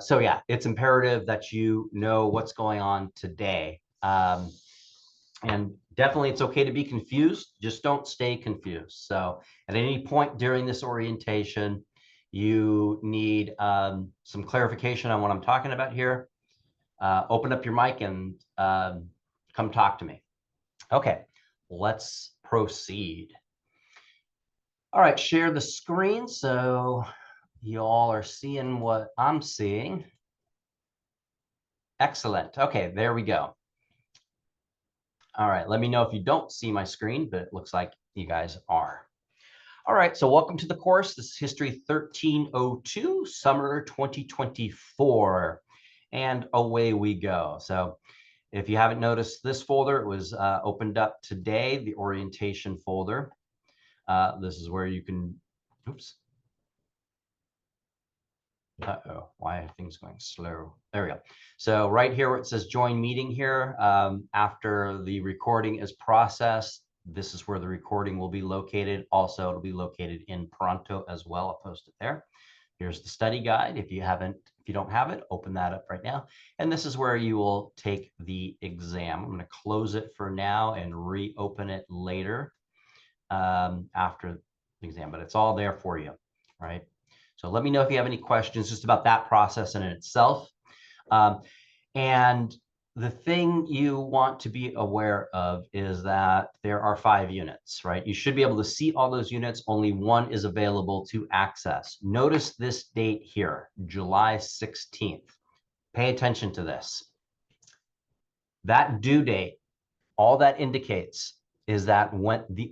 So yeah, it's imperative that you know what's going on today. And definitely it's okay to be confused, just don't stay confused. So at any point during this orientation, you need some clarification on what I'm talking about here, open up your mic and come talk to me. Okay, let's proceed. All right, share the screen so you all are seeing what I'm seeing. Excellent. Okay, there we go. All right, let me know if you don't see my screen, but it looks like you guys are. All right, so welcome to the course. This is History 1302, Summer 2024, and away we go. So if you haven't noticed this folder, it was opened up today, the orientation folder. This is where you can, oops. Uh-oh, why are things going slow? There we go. So right here where it says join meeting here, after the recording is processed, this is where the recording will be located. Also, it'll be located in Pronto as well. I'll post it there. Here's the study guide. If you don't have it, open that up right now. And this is where you will take the exam. I'm going to close it for now and reopen it later after the exam, but it's all there for you, right? So let me know if you have any questions just about that process in itself. And the thing you want to be aware of is that there are 5 units, right? You should be able to see all those units. Only one is available to access. Notice this date here, July 16th. Pay attention to this. That due date, all that indicates is that when the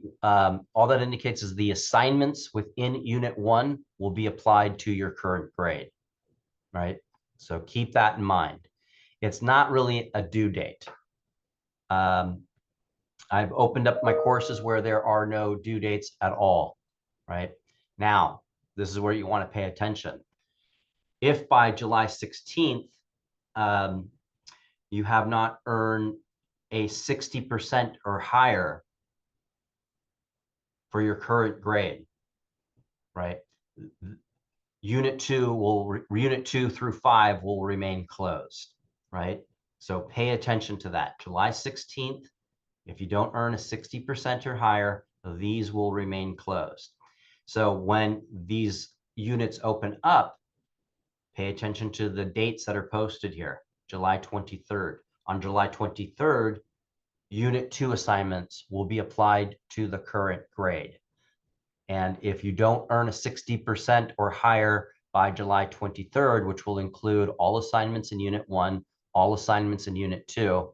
assignments within Unit 1 will be applied to your current grade, right? So keep that in mind. It's not really a due date. I've opened up my courses where there are no due dates at all, right? Now, this is where you want to pay attention. If by July 16th, you have not earned a 60% or higher for your current grade, right? Unit 2 through 5 will remain closed, right? So pay attention to that. July 16th, if you don't earn a 60% or higher, these will remain closed. So when these units open up, pay attention to the dates that are posted here. July 23rd. On July 23rd, Unit 2 assignments will be applied to the current grade. And if you don't earn a 60% or higher by July 23rd, which will include all assignments in Unit 1, all assignments in Unit 2,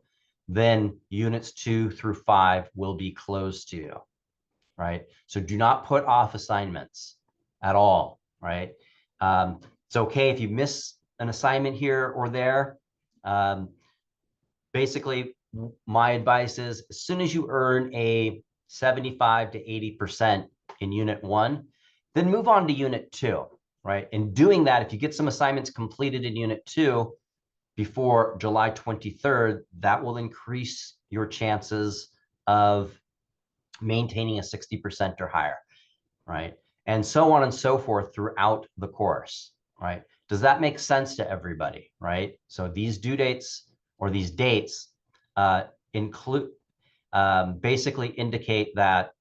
then Units 2 through 5 will be closed to you, right? So do not put off assignments at all, right? It's okay if you miss an assignment here or there. Basically, my advice is as soon as you earn a 75 to 80% in Unit 1, then move on to Unit 2, right? In doing that, if you get some assignments completed in Unit 2 before July 23rd, that will increase your chances of maintaining a 60% or higher, right? And so on and so forth throughout the course, right? Does that make sense to everybody, right? So these due dates or these dates basically indicate that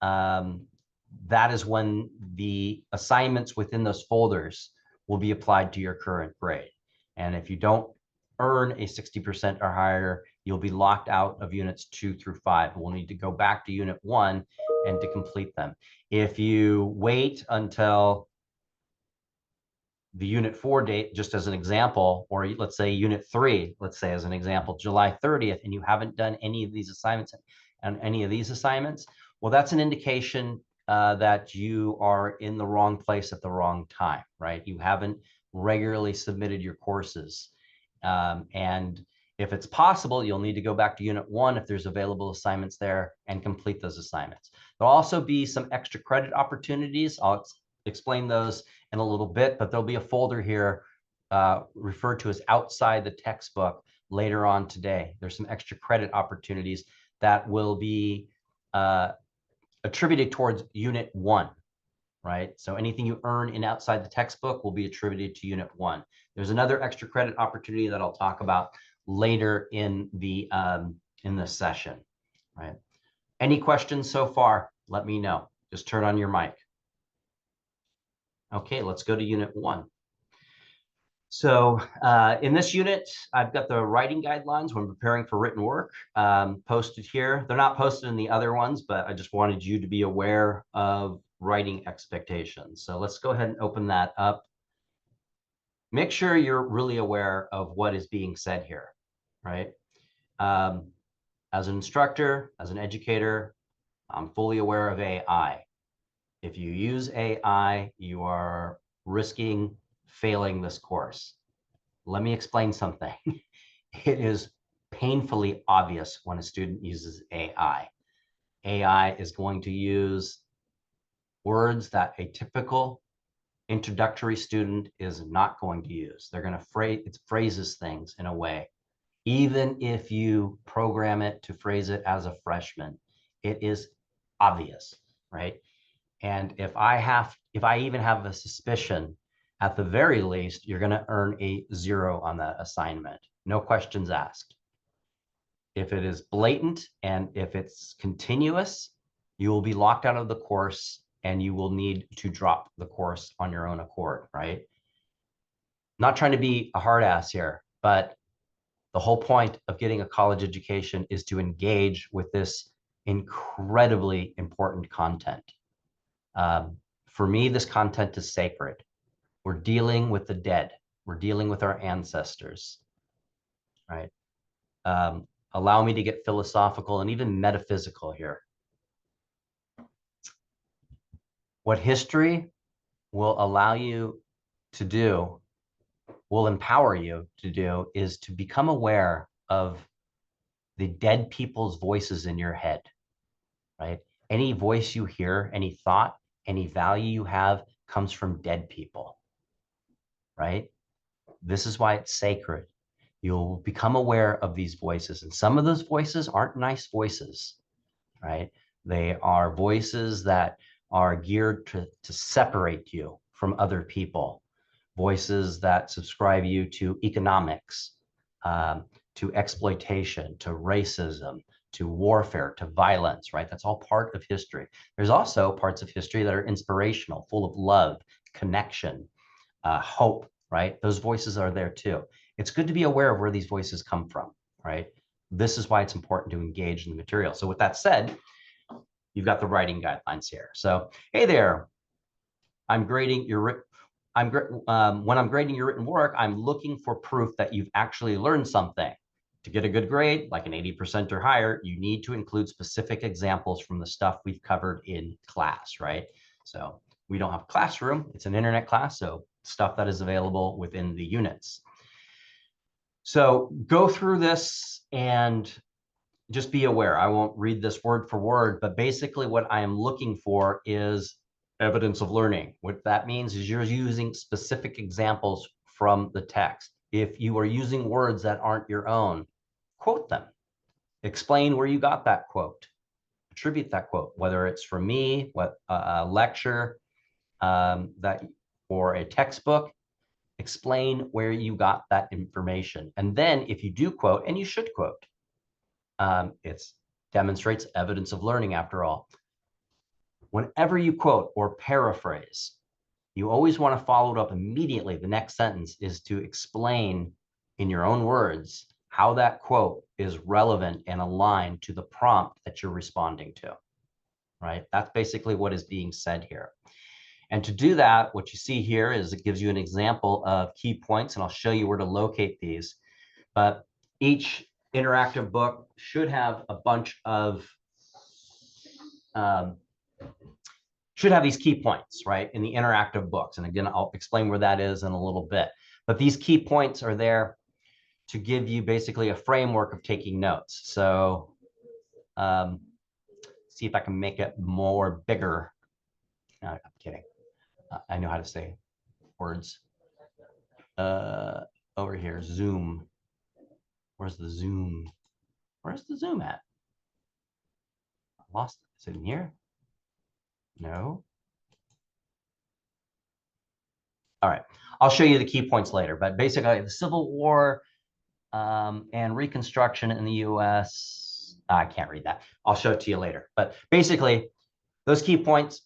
that is when the assignments within those folders will be applied to your current grade. And if you don't earn a 60% or higher, you'll be locked out of Units 2 through 5. We'll need to go back to Unit 1 and to complete them. If you wait until the Unit 4 date, just as an example, or let's say Unit 3, let's say as an example, July 30th, and you haven't done any of these assignments and any of these assignments, well, that's an indication that you are in the wrong place at the wrong time, right? You haven't regularly submitted your courses. And if it's possible, you'll need to go back to Unit 1 if there's available assignments there and complete those assignments. There'll also be some extra credit opportunities. I'll explain those in a little bit, but there'll be a folder here referred to as outside the textbook later on today. There's some extra credit opportunities that will be attributed towards Unit 1, right? So anything you earn in outside the textbook will be attributed to Unit 1. There's another extra credit opportunity that I'll talk about later in this session, right? Any questions so far? Let me know. Just turn on your mic. Okay, let's go to Unit 1. So in this unit, I've got the writing guidelines when preparing for written work posted here. They're not posted in the other ones, but I just wanted you to be aware of writing expectations. So let's go ahead and open that up. Make sure you're really aware of what is being said here, right? As an instructor, as an educator, I'm fully aware of AI. If you use AI, you are risking failing this course. Let me explain something. It is painfully obvious when a student uses AI. AI is going to use words that a typical introductory student is not going to use. They're going to it phrases things in a way. Even if you program it to phrase it as a freshman, it is obvious, right? And if I even have a suspicion, at the very least, you're going to earn a 0 on that assignment. No questions asked. If it is blatant and if it's continuous, you will be locked out of the course and you will need to drop the course on your own accord, right? Not trying to be a hard ass here, but the whole point of getting a college education is to engage with this incredibly important content. For me, this content is sacred. We're dealing with the dead. We're dealing with our ancestors, right? Allow me to get philosophical and even metaphysical here. What history will allow you to do, will empower you to do, is to become aware of the dead people's voices in your head, right? Any voice you hear, any thought, any value you have comes from dead people, right? This is why it's sacred. You'll become aware of these voices, and some of those voices aren't nice voices, right? They are voices that are geared to separate you from other people, voices that subscribe you to economics, to exploitation, to racism, to warfare, to violence, right? That's all part of history. There's also parts of history that are inspirational, full of love, connection, hope, right? Those voices are there too. It's good to be aware of where these voices come from, right? This is why it's important to engage in the material. So with that said, you've got the writing guidelines here. So, hey there, I'm grading your when I'm grading your written work, I'm looking for proof that you've actually learned something. To get a good grade, like an 80% or higher, you need to include specific examples from the stuff we've covered in class, right? So we don't have a classroom, it's an internet class, so stuff that is available within the units. So go through this and just be aware. I won't read this word for word, but basically what I am looking for is evidence of learning. What that means is you're using specific examples from the text. If you are using words that aren't your own, quote them. Explain where you got that quote. Attribute that quote, whether it's from me, what a lecture, or a textbook. Explain where you got that information. And then if you do quote, and you should quote, it demonstrates evidence of learning after all. Whenever you quote or paraphrase, you always want to follow it up immediately. The next sentence is to explain in your own words how that quote is relevant and aligned to the prompt that you're responding to, right? That's basically what is being said here. And to do that, what you see here is it gives you an example of key points, and I'll show you where to locate these. But each interactive book should have a bunch of should have these key points, right, in the interactive books. And again, I'll explain where that is in a little bit. But these key points are there to give you basically a framework of taking notes. So see if I can make it more bigger. No, I'm kidding. I know how to say words. Over here, Zoom. Where's the Zoom? Where's the Zoom at? I lost it. Is it in here? No. All right, I'll show you the key points later, but basically the Civil War and Reconstruction in the US, I can't read that. I'll show it to you later. But basically, those key points,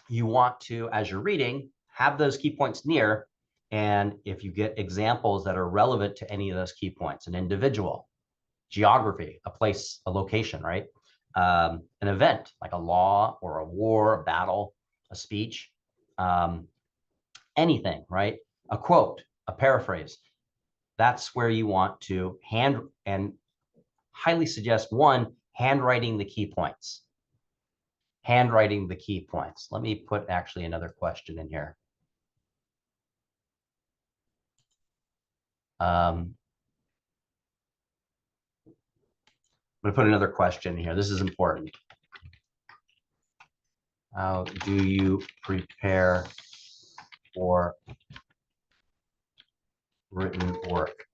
you want to, as you're reading, have those key points near. And if you get examples that are relevant to any of those key points, an individual, geography, a place, a location, right? An event like a law or a war, a battle, a speech, anything, right? A quote, a paraphrase. That's where you want to highly suggest one, handwriting the key points. Handwriting the key points. Let me put actually another question in here. I'm going to put another question here. This is important. How do you prepare for written work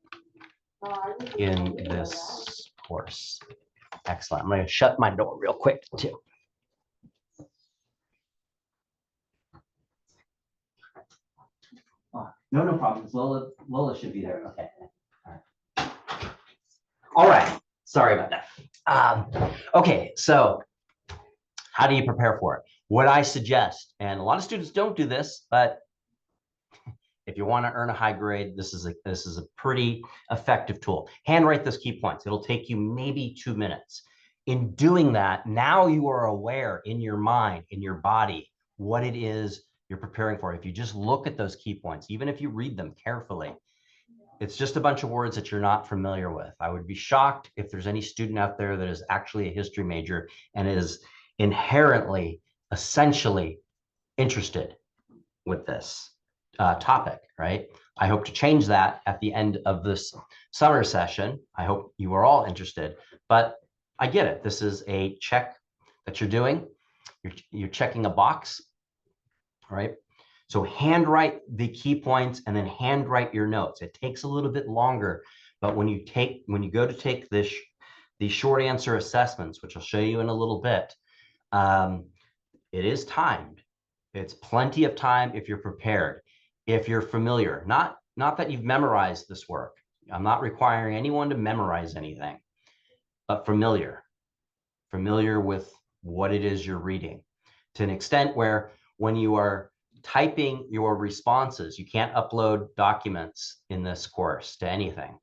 in this course? Excellent. I'm going to shut my door real quick too. Oh, no problems. Lola should be there. Okay. All right. Sorry about that. Okay, so how do you prepare for it? What I suggest, and a lot of students don't do this, but if you want to earn a high grade, this is a pretty effective tool. Handwrite those key points. It'll take you maybe 2 minutes. In doing that, now you are aware in your mind, in your body, what it is you're preparing for. If you just look at those key points, even if you read them carefully, it's just a bunch of words that you're not familiar with. I would be shocked if there's any student out there that is actually a history major and is inherently, essentially interested with this topic, right? I hope to change that at the end of this summer session. I hope you are all interested, but I get it. This is a check that you're doing. You're checking a box, right? So handwrite the key points and then handwrite your notes. It takes a little bit longer, but when you go to take these short answer assessments, which I'll show you in a little bit, it is timed. It's plenty of time if you're prepared, if you're familiar. Not that you've memorized this work. I'm not requiring anyone to memorize anything, but familiar with what it is you're reading, to an extent where when you are typing your responses, you can't upload documents in this course to anything.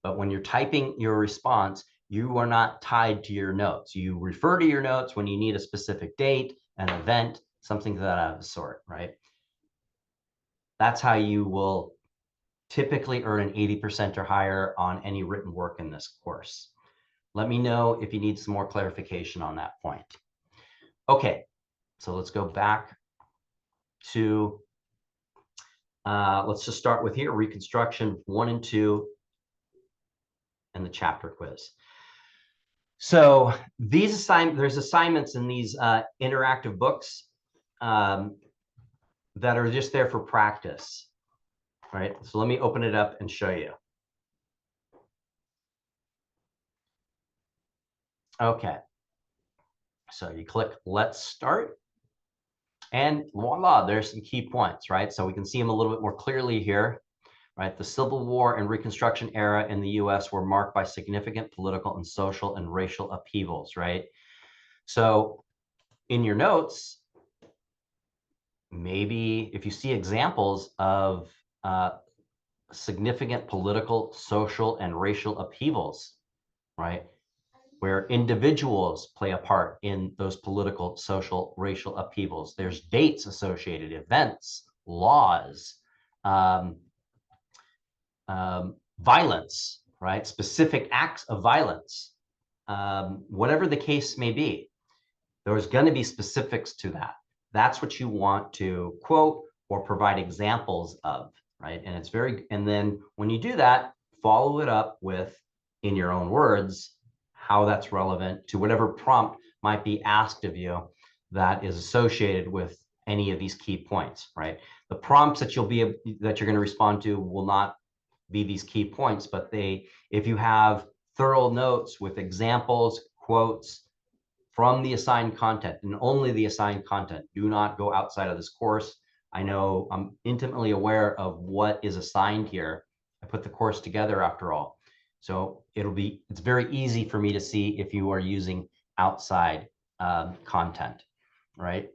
But when you're typing your response, you are not tied to your notes. You refer to your notes when you need a specific date, an event, something of that sort, right? That's how you will typically earn an 80% or higher on any written work in this course. Let me know if you need some more clarification on that point. Okay, so let's go back to, let's just start with here, Reconstruction 1 and 2 and the chapter quiz. So there's assignments in these interactive books that are just there for practice, right? So let me open it up and show you. Okay, so you click Let's Start, and voila, there's some key points, right? So we can see them a little bit more clearly here, right? The Civil War and Reconstruction era in the US were marked by significant political and social and racial upheavals, right? So in your notes, maybe if you see examples of significant political, social, and racial upheavals, right? Where individuals play a part in those political, social, racial upheavals. There's dates associated, events, laws, violence, right? Specific acts of violence, whatever the case may be. There's going to be specifics to that. That's what you want to quote or provide examples of, right? And then when you do that, follow it up with, in your own words, how that's relevant to whatever prompt might be asked of you that is associated with any of these key points, right? The prompts that you're going to respond to will not be these key points, but if you have thorough notes with examples, quotes from the assigned content and only the assigned content, do not go outside of this course I know I'm intimately aware of what is assigned here. I put the course together after all. So it's very easy for me to see if you are using outside content, right?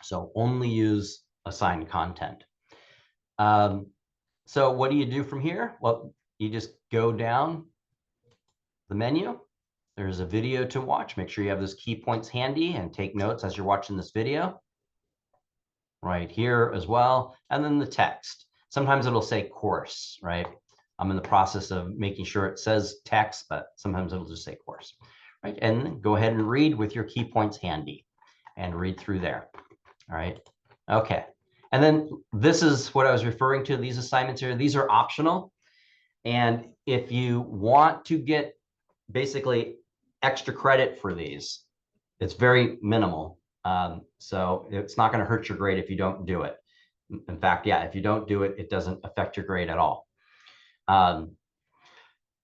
So only use assigned content. So what do you do from here? Well, you just go down the menu. There's a video to watch. Make sure you have those key points handy and take notes as you're watching this video. Right here as well. And then the text. Sometimes it'll say course, right? I'm in the process of making sure it says text, but sometimes it'll just say course, right? And then go ahead and read with your key points handy and read through there. All right. Okay. And then this is what I was referring to. These assignments here, these are optional. And if you want to get basically extra credit for these, it's very minimal. So it's not going to hurt your grade if you don't do it. In fact, yeah, if you don't do it, it doesn't affect your grade at all.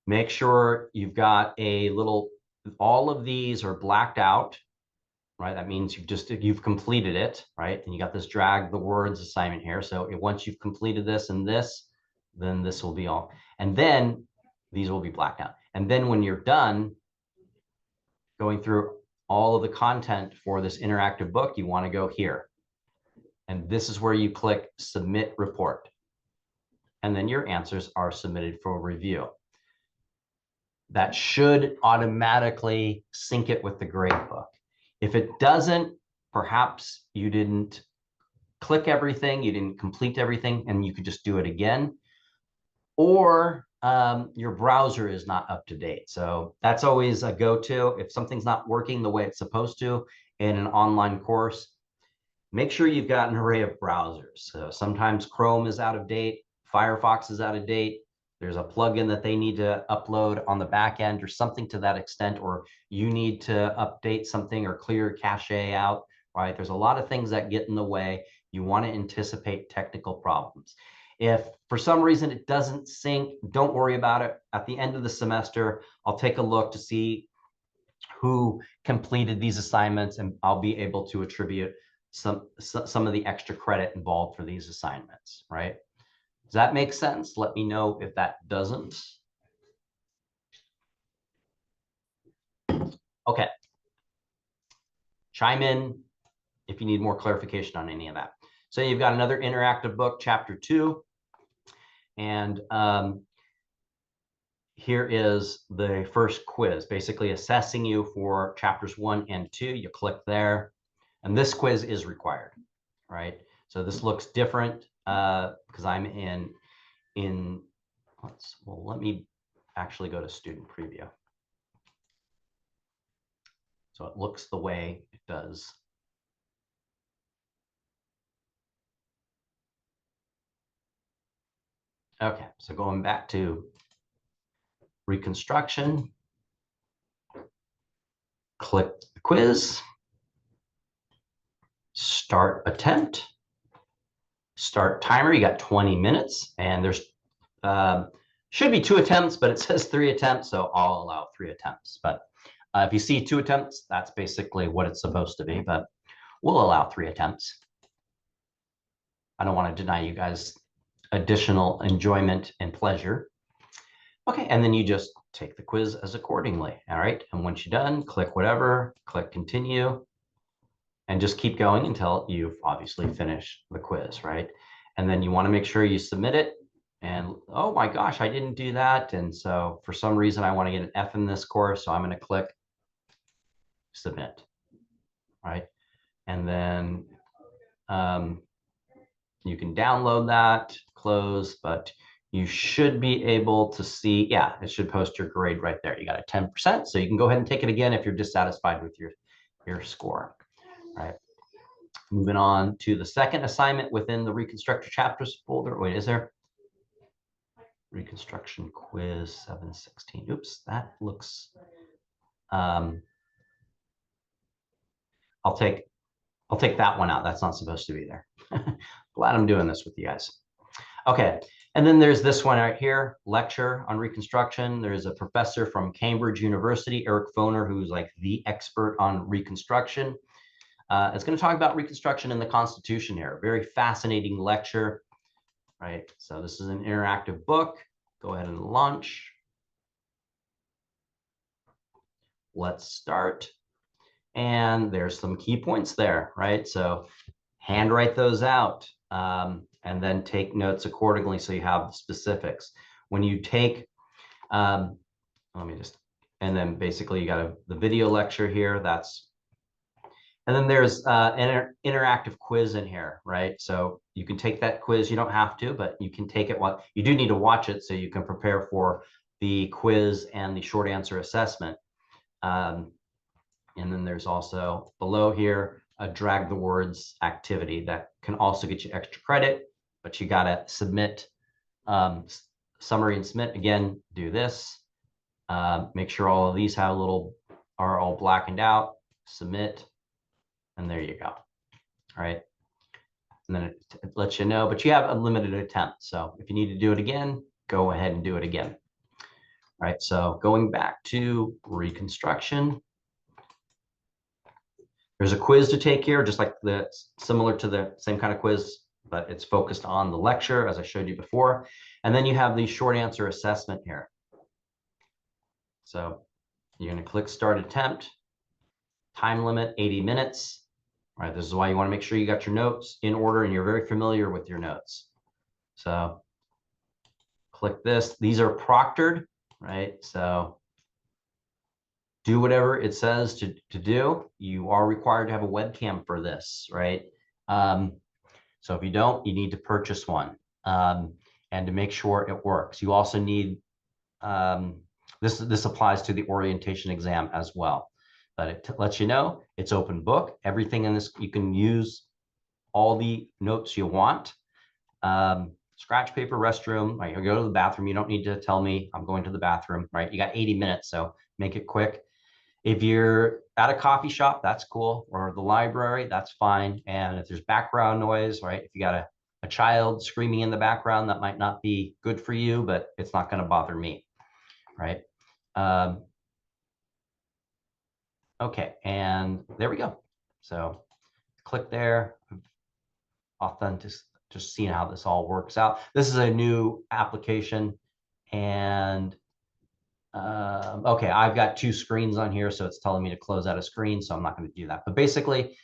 Make sure you've got all of these are blacked out, right? That means you've completed it, right? And you got this drag the words assignment here. So once you've completed this and this, then this will be all. And then these will be blacked out. And then when you're done going through all of the content for this interactive book, you want to go here. And this is where you click Submit Report. And then your answers are submitted for review. That should automatically sync it with the grade book. If it doesn't, perhaps you didn't click everything, you didn't complete everything, and you could just do it again. Or your browser is not up to date. So that's always a go-to. If something's not working the way it's supposed to in an online course, make sure you've got an array of browsers. So sometimes Chrome is out of date, Firefox is out of date. There's a plugin that they need to upload on the back end or something to that extent, or you need to update something or clear cache out, right? There's a lot of things that get in the way. You want to anticipate technical problems. If for some reason it doesn't sync, don't worry about it. At the end of the semester, I'll take a look to see who completed these assignments, and I'll be able to attribute some of the extra credit involved for these assignments, right? Does that make sense? Let me know if that doesn't. Okay. Chime in if you need more clarification on any of that. So you've got another interactive book, chapter 2. And here is the first quiz, basically assessing you for chapters 1 and 2. You click there, and this quiz is required, right? So this looks different because I'm let me actually go to student preview. So it looks the way it does. Okay, so going back to reconstruction, click the quiz, start attempt, start timer. You got 20 minutes, and there's should be 2 attempts, but it says 3 attempts, so I'll allow 3 attempts. But if you see 2 attempts, that's basically what it's supposed to be, but we'll allow 3 attempts. I don't want to deny you guys additional enjoyment and pleasure. Okay, and then you just take the quiz as accordingly, all right? And once you're done, click whatever, click continue, and just keep going until you've obviously finished the quiz, right? And then you want to make sure you submit it. And oh my gosh, I didn't do that. And so for some reason, I want to get an F in this course. So I'm going to click submit, right? And then you can download that, close, but you should be able to see, yeah, it should post your grade right there. You got a 10%, so you can go ahead and take it again if you're dissatisfied with your score, right? Moving on to the second assignment within the Reconstructor Chapters folder. Wait, is there? Reconstruction quiz 716. Oops, that looks, I'll take that one out. That's not supposed to be there. Glad I'm doing this with you guys. Okay, and then there's this one right here, lecture on reconstruction. There's a professor from Cambridge University, Eric Foner, who's like the expert on reconstruction. It's going to talk about Reconstruction in the Constitution here. Very fascinating lecture, right? So this is an interactive book. Go ahead and launch. Let's start. And there's some key points there, right? So handwrite those out and then take notes accordingly so you have the specifics. When you take, let me just, and then basically you got the video lecture here. And then there's an interactive quiz in here, right? So you can take that quiz. You don't have to, but you can take it. You do need to watch it so you can prepare for the quiz and the short answer assessment. And then there's also below here a drag the words activity that can also get you extra credit, but you got to submit summary and submit. Again, do this. Make sure all of these have are all blackened out. Submit. And there you go. All right. And then it lets you know, but you have a limited attempt. So if you need to do it again, go ahead and do it again. All right. So going back to Reconstruction, there's a quiz to take here, just like similar to the same kind of quiz, but it's focused on the lecture, as I showed you before. And then you have the short answer assessment here. So you're going to click Start Attempt. Time limit, 80 minutes. All right, this is why you want to make sure you got your notes in order and you're very familiar with your notes. So click this. These are proctored, right? So do whatever it says to do. You are required to have a webcam for this, right? So if you don't, you need to purchase one and to make sure it works. You also need, this applies to the orientation exam as well. But it lets you know it's open book. Everything in this, you can use all the notes you want. Scratch paper, restroom, right? You go to the bathroom. You don't need to tell me I'm going to the bathroom, right? You got 80 minutes, so make it quick. If you're at a coffee shop, that's cool, or the library, that's fine. And if there's background noise, right? If you got a child screaming in the background, that might not be good for you, but it's not going to bother me, right? Okay, and there we go. So click there, authentic, just seeing how this all works out. This is a new application, and okay, I've got two screens on here, so it's telling me to close out a screen, so I'm not going to do that. But basically,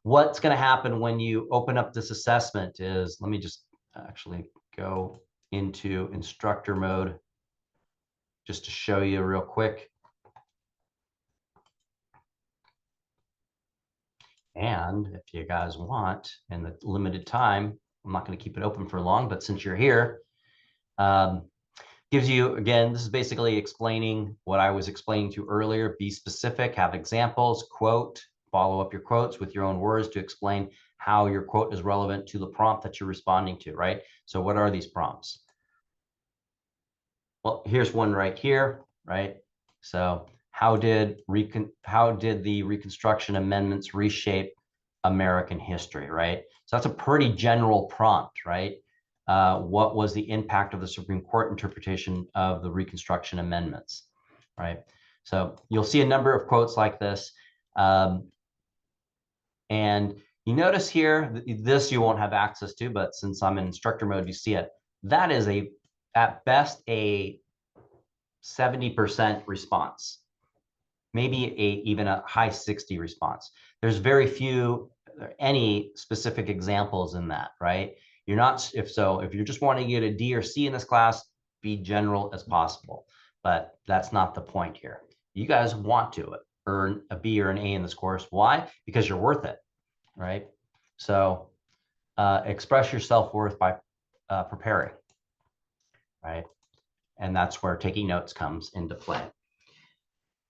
what's going to happen when you open up this assessment is, let me just actually go into instructor mode just to show you real quick. And if you guys want, in the limited time, I'm not going to keep it open for long, but since you're here, gives you, again, this is basically explaining what I was explaining to you earlier. Be specific, have examples, quote, follow up your quotes with your own words to explain how your quote is relevant to the prompt that you're responding to, right? So what are these prompts? Well, here's one right here, right? So how did the Reconstruction amendments reshape American history, right? So that's a pretty general prompt, right? What was the impact of the Supreme Court interpretation of the Reconstruction amendments, right? So you'll see a number of quotes like this. And you notice here, this you won't have access to, but since I'm in instructor mode, you see it. That is at best a 70% response, maybe even a high 60 response. There's very few, any specific examples in that, right? You're not, if you're just wanting to get a D or C in this class, be general as possible, but that's not the point here. You guys want to earn a B or an A in this course. Why? Because you're worth it, right? So express your self-worth by preparing, right? And that's where taking notes comes into play.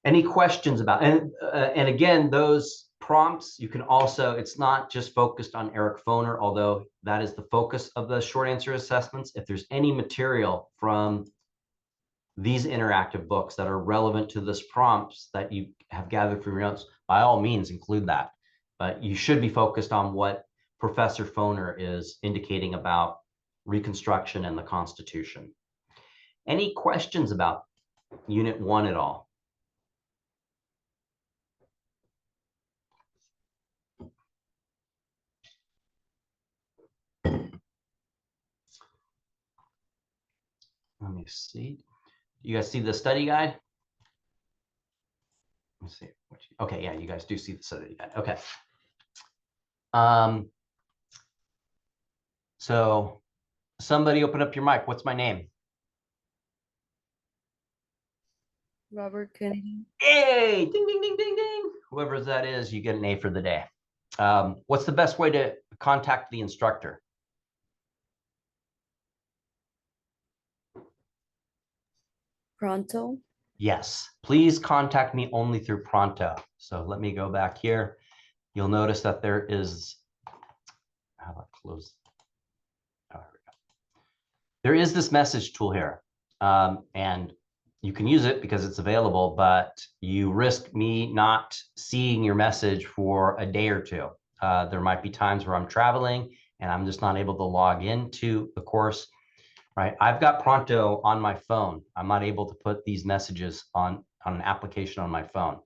Any questions about, and again, those prompts, you can also, it's not just focused on Eric Foner, although that is the focus of the short answer assessments. If there's any material from these interactive books that are relevant to this prompts that you have gathered from your notes, by all means include that. But you should be focused on what Professor Foner is indicating about Reconstruction and the Constitution. Any questions about Unit 1 at all? Let me see. You guys see the study guide? Let's see. Okay, yeah, you guys do see the study guide. Okay. So somebody open up your mic. What's my name? Robert Kennedy. Hey, ding, ding, ding, ding, ding. Whoever that is, you get an A for the day. What's the best way to contact the instructor? Pronto. Yes, please contact me only through Pronto. So let me go back here. You'll notice that there is, how about close? Oh, here we go. There is this message tool here, and you can use it because it's available, but you risk me not seeing your message for a day or two. There might be times where I'm traveling and I'm just not able to log into the course, right? I've got Pronto on my phone. I'm not able to put these messages on an application on my phone.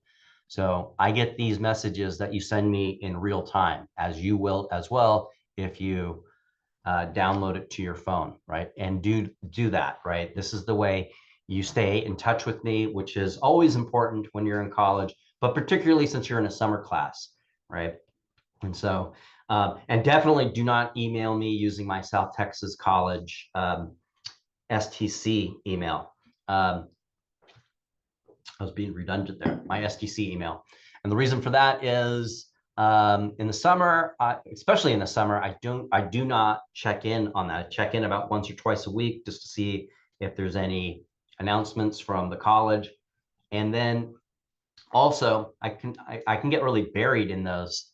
So I get these messages that you send me in real time, as you will as well if you download it to your phone, right? And do that, right? This is the way you stay in touch with me, which is always important when you're in college, but particularly since you're in a summer class, right? And so, and definitely do not email me using my South Texas College STC email. I was being redundant there, my STC email. And the reason for that is in the summer, especially in the summer, I do not check in on that. I check in about once or twice a week just to see if there's any announcements from the college. And then also I can get really buried in those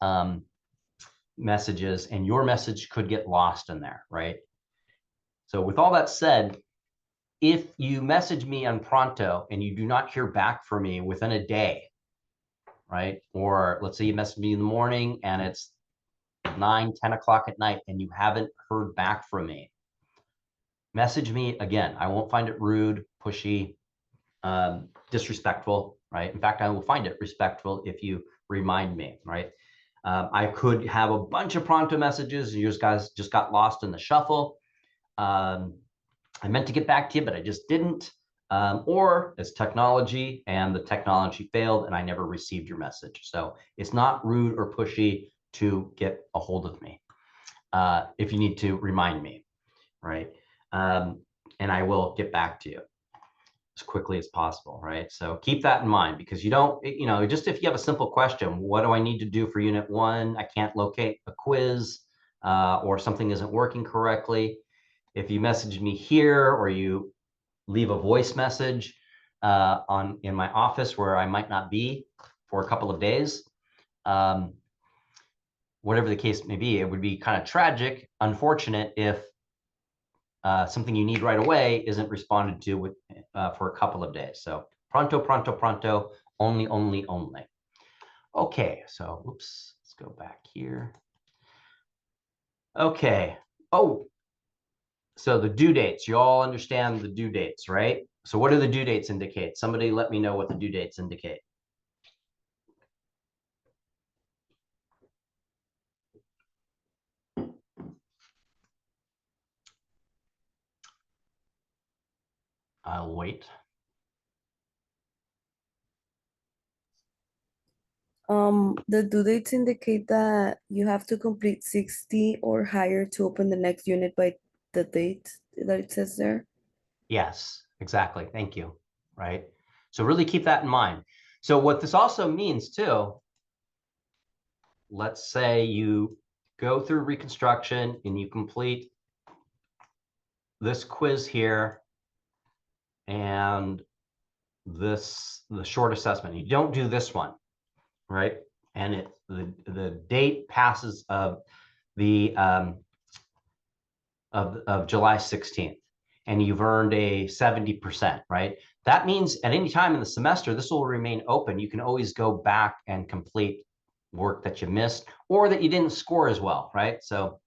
messages, and your message could get lost in there, right? So with all that said, if you message me on Pronto and you do not hear back from me within a day, right? Or let's say you message me in the morning and it's 9, 10 o'clock at night and you haven't heard back from me, message me again. I won't find it rude, pushy, disrespectful, right? In fact, I will find it respectful if you remind me, right? I could have a bunch of Pronto messages and you guys just got lost in the shuffle. I meant to get back to you, but I just didn't. Or it's technology and the technology failed and I never received your message. So it's not rude or pushy to get a hold of me if you need to remind me, right? And I will get back to you as quickly as possible, right? So keep that in mind because you don't, just if you have a simple question, what do I need to do for unit 1? I can't locate a quiz or something isn't working correctly. If you message me here or you leave a voice message in my office where I might not be for a couple of days, whatever the case may be, it would be kind of tragic, unfortunate if something you need right away isn't responded to for a couple of days. So pronto, pronto, pronto, only, only, only. Okay, so oops, let's go back here. Okay. Oh, so the due dates, you all understand the due dates, right? So what do the due dates indicate? Somebody let me know what the due dates indicate. I'll wait. The due dates indicate that you have to complete 60 or higher to open the next unit by the date that it says there. Yes, exactly. Thank you. Right. So really keep that in mind. So what this also means too, let's say you go through reconstruction and you complete this quiz here and the short assessment. You don't do this one, right? And the date passes of the of July 16th, and you've earned a 70%, right? That means at any time in the semester, this will remain open. You can always go back and complete work that you missed or that you didn't score as well, right? So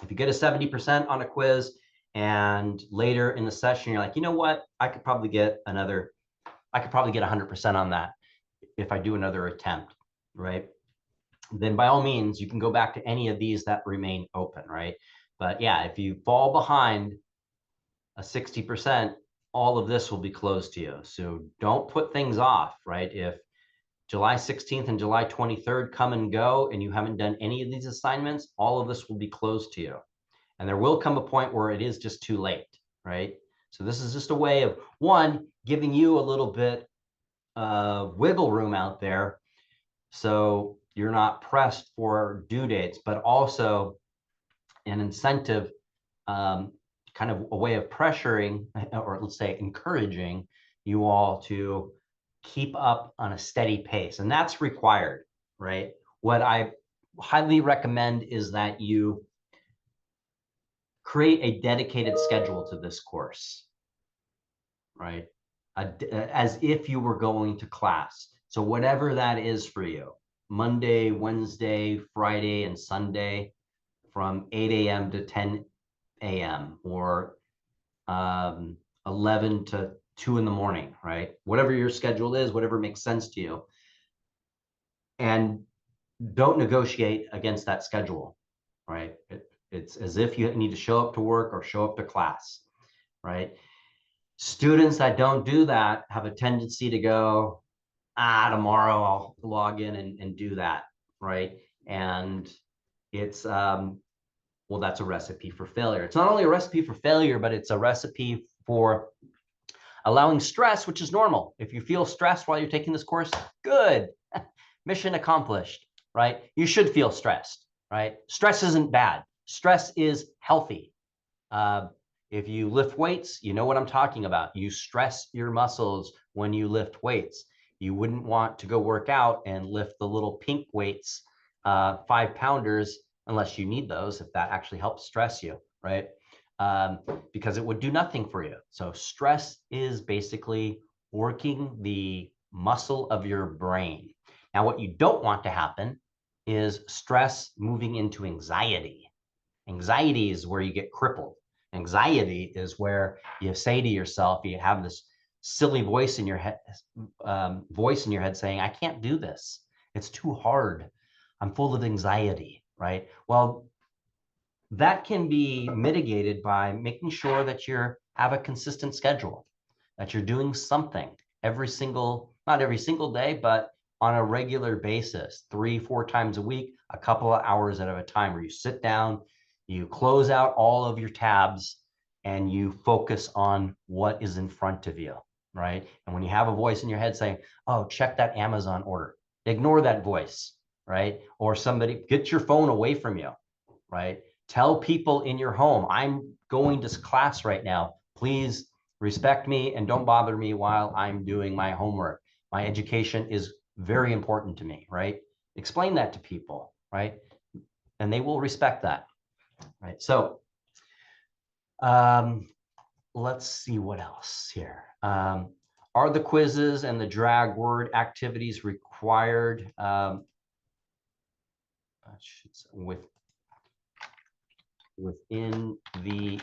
if you get a 70% on a quiz and later in the session, you're like, you know what, I could probably get 100% on that if I do another attempt, right? Then by all means, you can go back to any of these that remain open, right? But yeah, if you fall behind a 60%, all of this will be closed to you. So don't put things off, right? If July 16th and July 23rd come and go and you haven't done any of these assignments, all of this will be closed to you. And there will come a point where it is just too late, right? So this is just a way of, one, giving you a little bit of wiggle room out there so you're not pressed for due dates, but also an incentive, kind of a way of pressuring, or let's say encouraging you all to keep up on a steady pace. And that's required, right? What I highly recommend is that you create a dedicated schedule to this course, right? As if you were going to class. So whatever that is for you, Monday, Wednesday, Friday, and Sunday from 8 a.m. to 10 a.m. or 11 to 2 in the morning, right? Whatever your schedule is, whatever makes sense to you. And don't negotiate against that schedule, right? It's as if you need to show up to work or show up to class, right? Students that don't do that have a tendency to go, tomorrow I'll log in and do that, right? And it's, well, that's a recipe for failure. It's not only a recipe for failure, but it's a recipe for allowing stress, which is normal. If you feel stressed while you're taking this course, good. Mission accomplished, right? You should feel stressed, right? Stress isn't bad. Stress is healthy. If you lift weights, you know what I'm talking about. You stress your muscles when you lift weights. You wouldn't want to go work out and lift the little pink weights, 5-pounders, unless you need those, if that actually helps stress you, right? Because it would do nothing for you. So stress is basically working the muscle of your brain. Now, what you don't want to happen is stress moving into anxiety. Anxiety is where you get crippled. Anxiety is where you say to yourself, you have this silly voice in your head, saying, I can't do this. It's too hard. I'm full of anxiety, right? Well, that can be mitigated by making sure that you have a consistent schedule, that you're doing something not every single day, but on a regular basis, 3-4 times a week, a couple of hours at a time, where you sit down, you close out all of your tabs, and you focus on what is in front of you, right? And when you have a voice in your head saying, oh, check that Amazon order, ignore that voice, right? Or somebody, get your phone away from you, right? Tell people in your home, I'm going to class right now. Please respect me and don't bother me while I'm doing my homework. My education is very important to me, right? Explain that to people, right? And they will respect that, right? So let's see what else here. Are the quizzes and the drag word activities required within the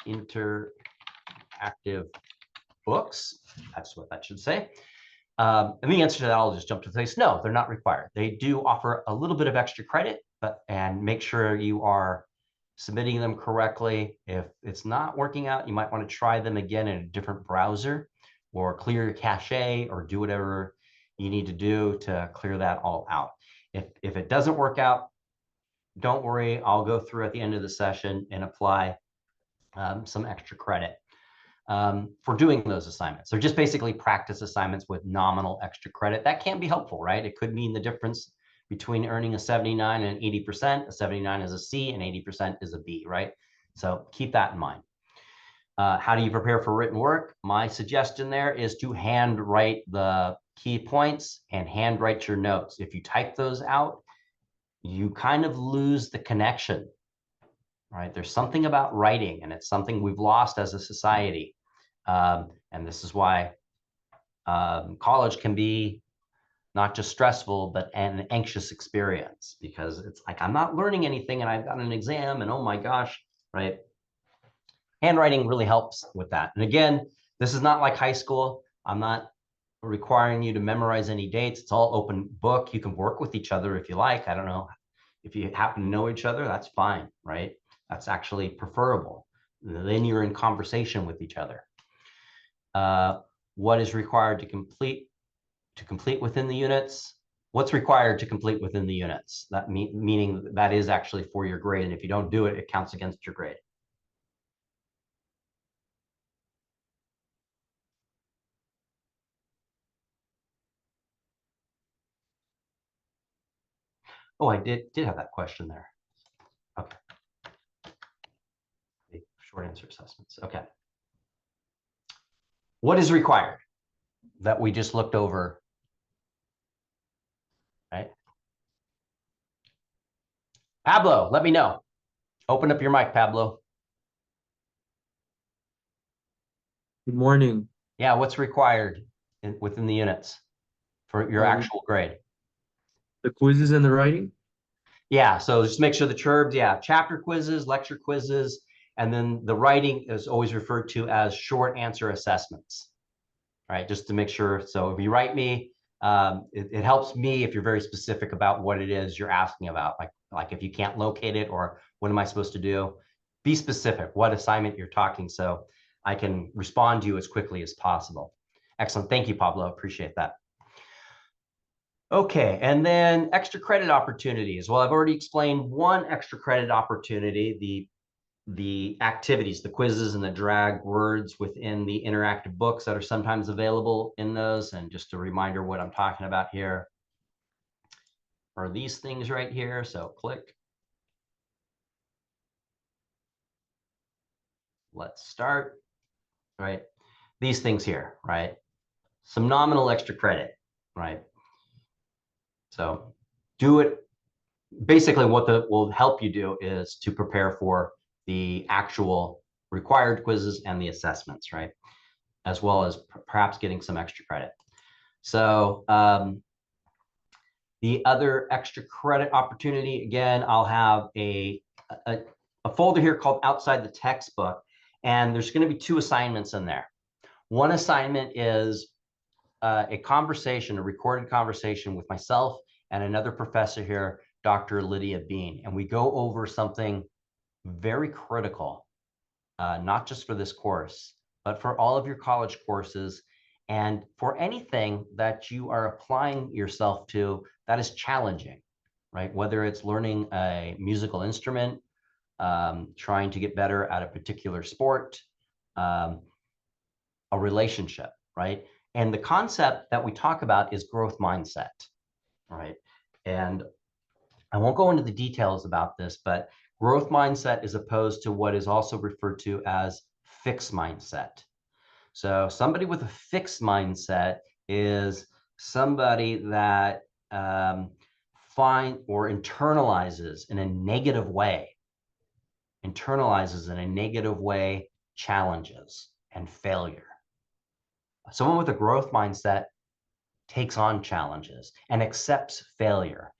interactive books? That's what that should say. And the answer to that, I'll just jump to the place. No, they're not required. They do offer a little bit of extra credit, and make sure you are submitting them correctly. If it's not working out, you might want to try them again in a different browser, or clear your cache, or do whatever you need to do to clear that all out. If it doesn't work out, don't worry. I'll go through at the end of the session and apply some extra credit for doing those assignments. They're just basically practice assignments with nominal extra credit. That can be helpful, right? It could mean the difference between earning a 79 and 80%. A 79 is a C and 80% is a B, right? So keep that in mind. How do you prepare for written work? My suggestion there is to handwrite the key points and handwrite your notes. If you type those out, you kind of lose the connection, right? There's something about writing, and it's something we've lost as a society. And this is why college can be not just stressful, but an anxious experience, because it's like, I'm not learning anything and I've got an exam and oh my gosh, right? Handwriting really helps with that. And again, this is not like high school. I'm not requiring you to memorize any dates. It's all open book. You can work with each other if you like. I don't know if you happen to know each other, that's fine, right? That's actually preferable. Then you're in conversation with each other. what is required to complete within the units. What's required to complete within the units? That meaning that is actually for your grade. And if you don't do it, it counts against your grade. Oh, I did have that question there. Okay. The short answer assessments. Okay. What is required that we just looked over, right? Pablo, let me know. Open up your mic, Pablo. Good morning. Yeah, what's required within the units for your actual grade? The quizzes and the writing? Yeah, so just make sure the CHURBs, yeah, chapter quizzes, lecture quizzes, and then the writing is always referred to as short answer assessments, right? Just to make sure. So if you write me, it helps me if you're very specific about what it is you're asking about. Like if you can't locate it or what am I supposed to do? Be specific, what assignment you're talking, so I can respond to you as quickly as possible. Excellent, thank you, Pablo, appreciate that. Okay, and then extra credit opportunities. Well, I've already explained one extra credit opportunity, the activities, the quizzes and the drag words within the interactive books that are sometimes available in those. And just a reminder what I'm talking about here are these things right here. So click. Let's start, right? These things here, right? Some nominal extra credit, right? So do it. Basically, what will help you do is to prepare for the actual required quizzes and the assessments, right? As well as perhaps getting some extra credit. So the other extra credit opportunity, again, I'll have a folder here called Outside the Textbook, and there's going to be 2 assignments in there. One assignment is a conversation, a recorded conversation with myself and another professor here, Dr. Lydia Bean, and we go over something very critical, not just for this course, but for all of your college courses and for anything that you are applying yourself to that is challenging, right? Whether it's learning a musical instrument, trying to get better at a particular sport, a relationship, right? And the concept that we talk about is growth mindset, right? And I won't go into the details about this, but growth mindset is opposed to what is also referred to as fixed mindset. So somebody with a fixed mindset is somebody that internalizes in a negative way, challenges and failure. Someone with a growth mindset takes on challenges and accepts failures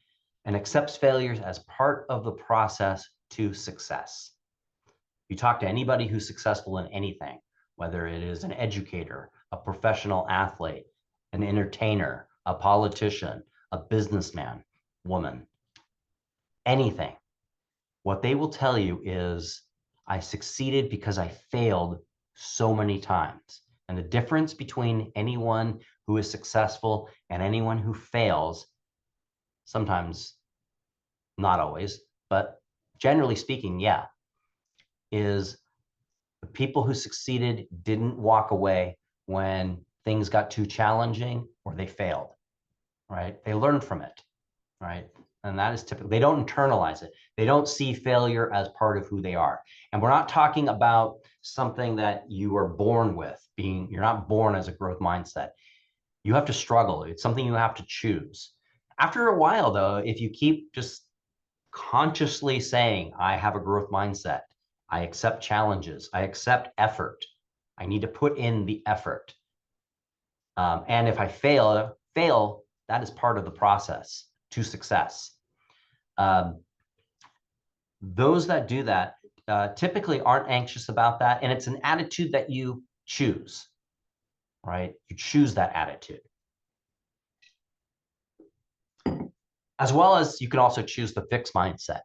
as part of the process to success. You talk to anybody who's successful in anything, whether it is an educator, a professional athlete, an entertainer, a politician, a businessman, woman, anything. What they will tell you is, I succeeded because I failed so many times. And the difference between anyone who is successful and anyone who fails, sometimes, not always, but generally speaking, yeah, is the people who succeeded didn't walk away when things got too challenging or they failed, right? They learned from it, right? And that is typical. They don't internalize it. They don't see failure as part of who they are. And we're not talking about something that you are born with. You're not born as a growth mindset. You have to struggle. It's something you have to choose. After a while, though, if you keep just consciously saying, I have a growth mindset, I accept challenges, I accept effort, I need to put in the effort. And if I fail, that is part of the process to success. Those that do that typically aren't anxious about that. And it's an attitude that you choose, right? You choose that attitude. As well as you can also choose the fixed mindset,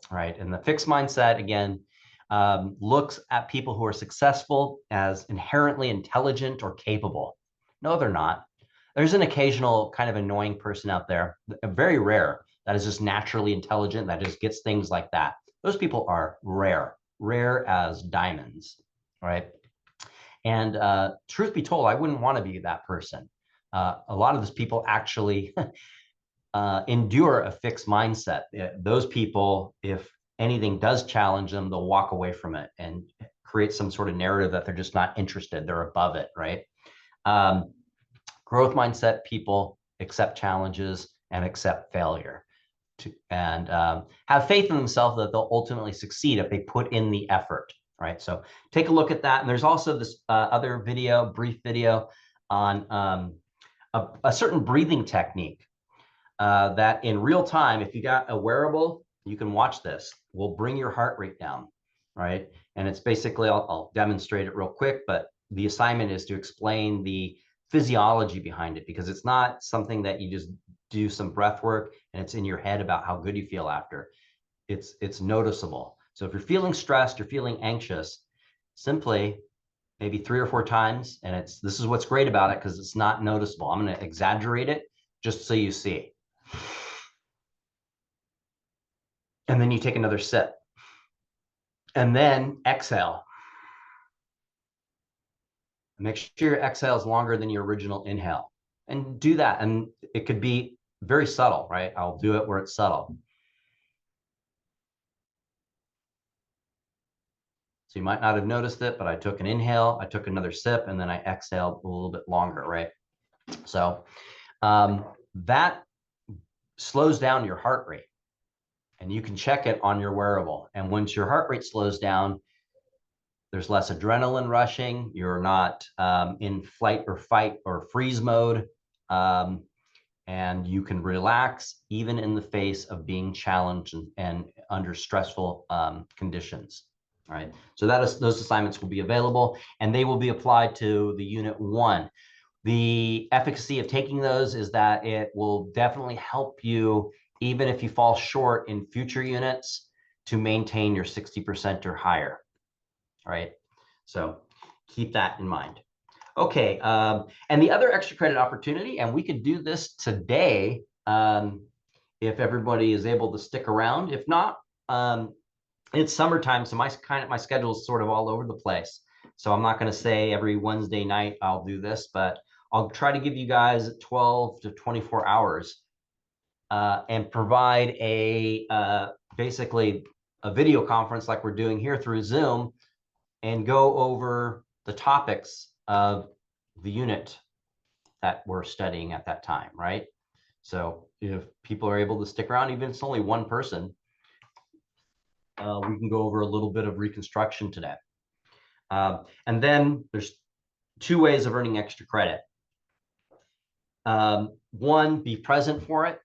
right? And the fixed mindset, again, looks at people who are successful as inherently intelligent or capable. No, they're not. There's an occasional kind of annoying person out there, very rare, that is just naturally intelligent, that just gets things like that. Those people are rare, rare as diamonds, right? And truth be told, I wouldn't want to be that person. A lot of those people actually endure a fixed mindset. Those people, if anything does challenge them, they'll walk away from it and create some sort of narrative that they're just not interested, they're above it, right? Growth mindset people accept challenges and accept failure and have faith in themselves that they'll ultimately succeed if they put in the effort, right? So take a look at that. And there's also this other video, brief video on a certain breathing technique that in real time, if you got a wearable, you can watch this, will bring your heart rate down, right? And it's basically, I'll demonstrate it real quick, but the assignment is to explain the physiology behind it, because it's not something that you just do some breath work and it's in your head about how good you feel after. It's noticeable. So if you're feeling stressed, you're feeling anxious, simply maybe 3 or 4 times, and this is what's great about it, because it's not noticeable. I'm going to exaggerate it just so you see. And then you take another sip. And then exhale. Make sure your exhale is longer than your original inhale. And do that. And it could be very subtle, right? I'll do it where it's subtle. So you might not have noticed it, but I took an inhale, I took another sip, and then I exhaled a little bit longer, right? So that slows down your heart rate. And you can check it on your wearable. And once your heart rate slows down, there's less adrenaline rushing. You're not in flight or fight or freeze mode. And you can relax even in the face of being challenged and under stressful conditions. All right. So those assignments will be available, and they will be applied to the Unit 1. The efficacy of taking those is that it will definitely help you, even if you fall short in future units, to maintain your 60% or higher. All right, so keep that in mind. Okay, and the other extra credit opportunity, and we could do this today if everybody is able to stick around. If not, it's summertime, so my schedule is sort of all over the place. So I'm not going to say every Wednesday night I'll do this, but I'll try to give you guys 12 to 24 hours and provide basically a video conference like we're doing here through Zoom, and go over the topics of the unit that we're studying at that time, right? So if people are able to stick around, even if it's only one person, we can go over a little bit of reconstruction today. And then there's 2 ways of earning extra credit. One, be present for it.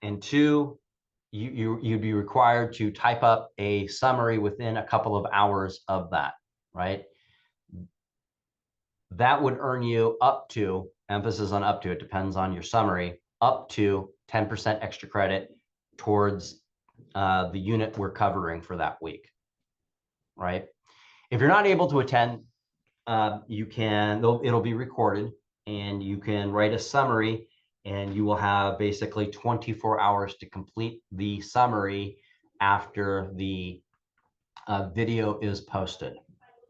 And 2, you'd be required to type up a summary within a couple of hours of that, right? That would earn you up to, emphasis on up to, it depends on your summary, up to 10% extra credit towards the unit we're covering for that week, right? If you're not able to attend, it'll be recorded, and you can write a summary, and you will have basically 24 hours to complete the summary after the video is posted,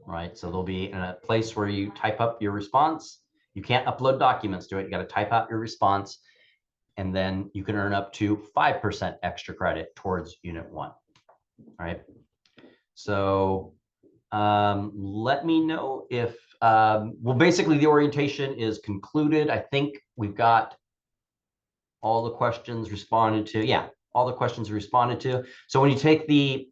right? So there'll be a place where you type up your response. You can't upload documents to it. You got to type out your response, and then you can earn up to 5% extra credit towards Unit 1, all right? So let me know if, well, basically the orientation is concluded. I think we've got all the questions responded to. Yeah, all the questions responded to. So when you take the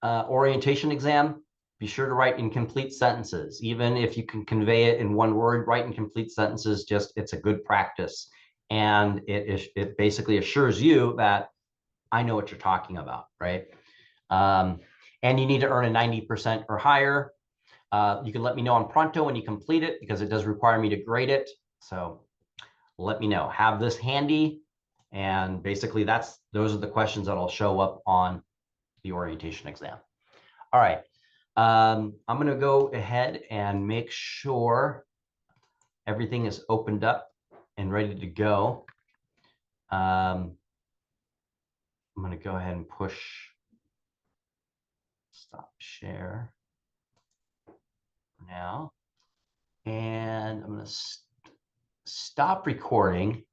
orientation exam, be sure to write in complete sentences. Even if you can convey it in one word, write in complete sentences. It's a good practice. And it basically assures you that I know what you're talking about, right? And you need to earn a 90% or higher. You can let me know on Pronto when you complete it, because it does require me to grade it. So let me know. Have this handy. And basically those are the questions that'll show up on the orientation exam. All right. I'm going to go ahead and make sure everything is opened up and ready to go. I'm going to go ahead and push stop share now. And I'm going to stop recording.